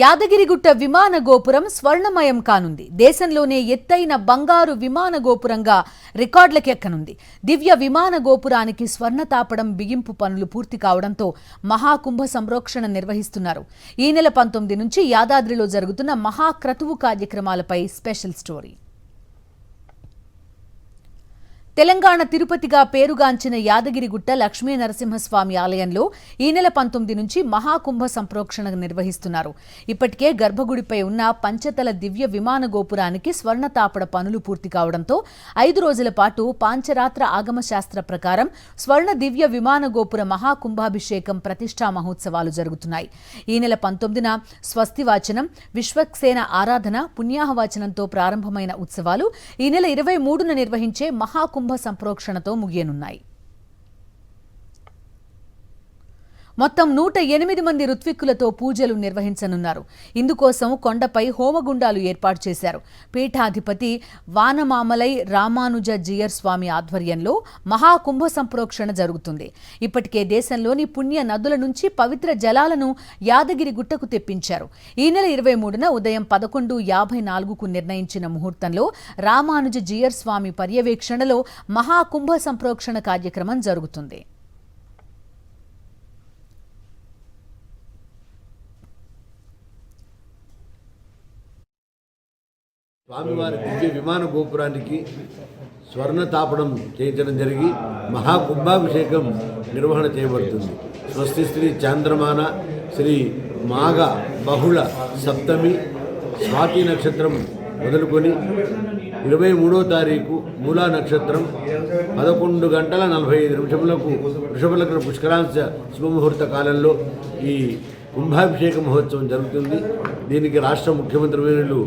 యాదగిరిగుట్ట విమాన గోపురం స్వర్ణమయం కానుంది. దేశంలోనే ఎత్తైన బంగారు విమాన గోపురంగా రికార్డులకెక్కనుంది. దివ్య విమాన గోపురానికి స్వర్ణ తాపడం బిగింపు పనులు పూర్తి కావడంతో మహాకుంభ సంప్రోక్షణ నిర్వహిస్తున్నారు. ఈ నెల 19 నుంచి యాదాద్రిలో జరుగుతున్న మహాక్రతువు కార్యక్రమాలపై స్పెషల్ స్టోరీ. తెలంగాణ తిరుపతిగా పేరుగాంచిన యాదగిరిగుట్ట లక్ష్మీ నరసింహస్వామి ఆలయంలో ఈ నెల 19 నుంచి మహాకుంభ సంప్రోక్షణ నిర్వహిస్తున్నారు. ఇప్పటికే గర్భగుడిపై ఉన్న పంచతల దివ్య విమాన గోపురానికి స్వర్ణ తాపడ పనులు పూర్తి కావడంతో 5 రోజుల పాటు పాంచరాత్ర ఆగమ శాస్త్ర ప్రకారం స్వర్ణ దివ్య విమాన గోపుర మహాకుంభాభిషేకం ప్రతిష్టా మహోత్సవాలు జరుగుతున్నాయి. ఈ నెల 19న స్వస్తివాచనం, విశ్వక్సేన ఆరాధన, పుణ్యాహవాచనంతో ప్రారంభమైన ఉత్సవాలు ఈ నెల 23న నిర్వహించే మహాకుంభ సంప్రోక్షణతో ముగియనున్నాయి. మొత్తం 108 మంది ఋత్విక్కులతో పూజలు నిర్వహించనున్నారు. ఇందుకోసం కొండపై హోమగుండాలు ఏర్పాటు చేశారు. పీఠాధిపతి వానమామలై రామానుజ జియర్ స్వామి ఆధ్వర్యంలో మహాకుంభ సంప్రోక్షణ జరుగుతుంది. ఇప్పటికే దేశంలోని పుణ్య నదుల నుంచి పవిత్ర జలాలను యాదగిరి గుట్టకు తెప్పించారు. ఈ నెల 23న ఉదయం 11:54కు నిర్ణయించిన ముహూర్తంలో రామానుజ జియర్ స్వామి పర్యవేక్షణలో మహాకుంభ సంప్రోక్షణ కార్యక్రమం జరుగుతుంది. స్వామివారి దివ్య విమాన గోపురానికి స్వర్ణ తాపడం చేయించడం జరిగి మహాకుంభాభిషేకం నిర్వహణ చేయబడుతుంది. స్వస్తి శ్రీ చాంద్రమాన శ్రీ మాఘ బహుళ సప్తమి స్వాతి నక్షత్రం మొదలుకొని 23వ తారీఖు మూలా నక్షత్రం 11:45 వృషభ లగ్న పుష్కరాంశ శుభముహూర్త కాలంలో ఈ కుంభాభిషేక మహోత్సవం జరుగుతుంది. దీనికి రాష్ట్ర ముఖ్యమంత్రి వర్యులు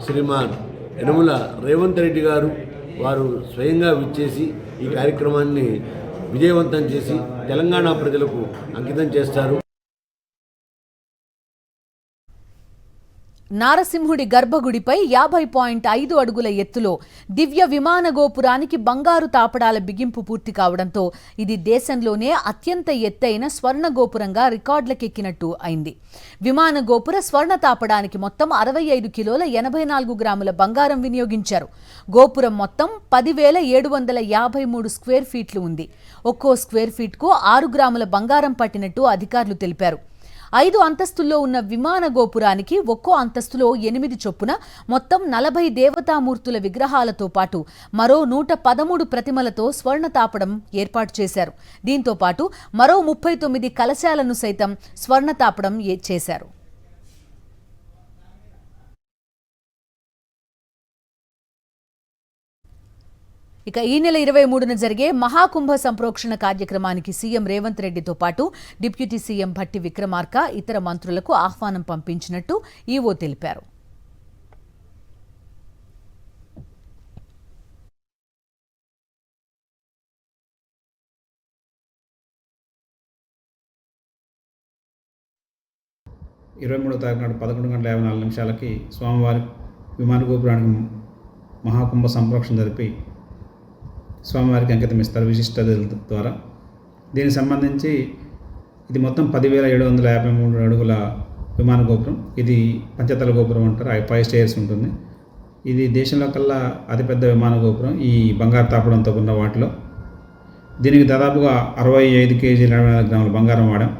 శ్రీమాన్ యనమల రేవంత్ రెడ్డి గారు వారు స్వయంగా విచ్చేసి ఈ కార్యక్రమాన్ని విజయవంతం చేసి తెలంగాణ ప్రజలకు అంకితం చేస్తారు. నారసింహుడి గర్భగుడిపై 50.5 అడుగుల ఎత్తులో దివ్య విమాన గోపురానికి బంగారు తాపడాల బిగింపు పూర్తి కావడంతో ఇది దేశంలోనే అత్యంత ఎత్తైన స్వర్ణ గోపురంగా రికార్డులకెక్కినట్టు అయింది. విమాన గోపుర స్వర్ణ తాపడానికి మొత్తం 65 కిలోల 84 గ్రాముల బంగారం వినియోగించారు. గోపురం మొత్తం 10,753 స్క్వేర్ ఫీట్లు ఉంది. ఒక్కో స్క్వేర్ ఫీట్కు 6 గ్రాముల బంగారం పట్టినట్టు అధికారులు తెలిపారు. 5 అంతస్తుల్లో ఉన్న విమాన గోపురానికి ఒక్కో అంతస్తులో 8 చొప్పున మొత్తం 40 దేవతామూర్తుల విగ్రహాలతో పాటు మరో 113 ప్రతిమలతో స్వర్ణ తాపడం ఏర్పాటు చేశారు. దీంతో పాటు మరో 39 కలశాలను సైతం స్వర్ణ తాపడం చేశారు. ఇక ఈ నెల 23న జరిగే మహాకుంభ సంప్రోక్షణ కార్యక్రమానికి సీఎం రేవంత్ రెడ్డితో పాటు డిప్యూటీ సీఎం భట్టి విక్రమార్క ఇతర మంత్రులకు ఆహ్వానం పంపించినట్టు ఈవో తెలిపారు. తారీఖు నాడు 11:54 స్వామివారి విమాన గోపురానికి మహాకుంభ సంప్రోక్షణ జరిపి స్వామివారికి అంకితం ఇస్తారు విశిష్టత ద్వారా. దీనికి సంబంధించి ఇది మొత్తం 10,753 అడుగుల విమాన గోపురం. ఇది పంచతల గోపురం అంటారు. 5 స్టేర్స్ ఉంటుంది. ఇది దేశంలో కల్లా అతిపెద్ద విమాన గోపురం ఈ బంగారు తాపడంతో ఉన్న వాటిలో. దీనికి దాదాపుగా 65 కేజీల 24 గ్రాముల బంగారం వాడాం.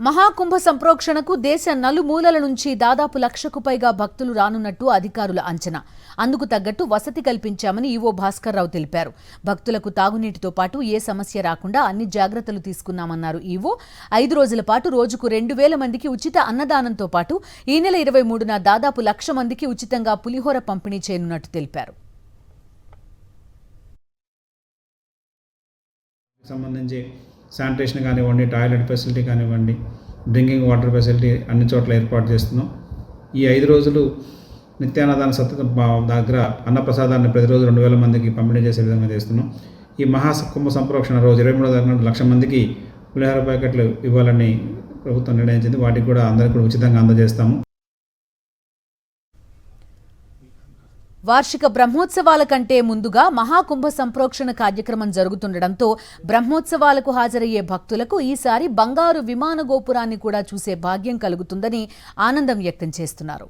మహాకుంభ సంప్రోక్షణకు దేశ నలుమూలల నుంచి దాదాపు 1,00,000కు పైగా భక్తులు రానున్నట్టు అధికారుల అంచనా. అందుకు తగ్గట్టు వసతి కల్పించామని ఈవో భాస్కర్రావు తెలిపారు. భక్తులకు తాగునీటితో పాటు ఏ సమస్య రాకుండా అన్ని జాగ్రత్తలు తీసుకున్నామన్నారు ఈవో. 5 రోజుల పాటు రోజుకు 2,000 మందికి ఉచిత అన్నదానంతో పాటు ఈ నెల 23న దాదాపు 1,00,000 మందికి ఉచితంగా పులిహోర పంపిణీ చేయనున్నట్టు తెలిపారు. సంబంధించి శానిటేషన్ కానివ్వండి, టాయిలెట్ ఫెసిలిటీ కానివ్వండి, డ్రింకింగ్ వాటర్ ఫెసిలిటీ అన్ని చోట్ల ఏర్పాటు చేస్తున్నాం. ఈ 5 రోజులు నిత్యాన్నదాన దగ్గర అన్నప్రసాదాన్ని ప్రతిరోజు 2,000 మందికి పంపిణీ చేసే విధంగా చేస్తున్నాం. ఈ మహాకుంభ సంప్రోక్షణ రోజు 23వ తారీఖున 1,00,000 మందికి పులిహోర ప్యాకెట్లు ఇవ్వాలని ప్రభుత్వం నిర్ణయించింది. వాటికి కూడా అందరికీ కూడా ఉచితంగా అందజేస్తాము. వార్షిక బ్రహ్మోత్సవాల కంటే ముందుగా మహాకుంభ సంప్రోక్షణ కార్యక్రమం జరుగుతుండటంతో బ్రహ్మోత్సవాలకు హాజరయ్యే భక్తులకు ఈసారి బంగారు విమాన గోపురాన్ని కూడా చూసే భాగ్యం కలుగుతుందని ఆనందం వ్యక్తం చేస్తున్నారు.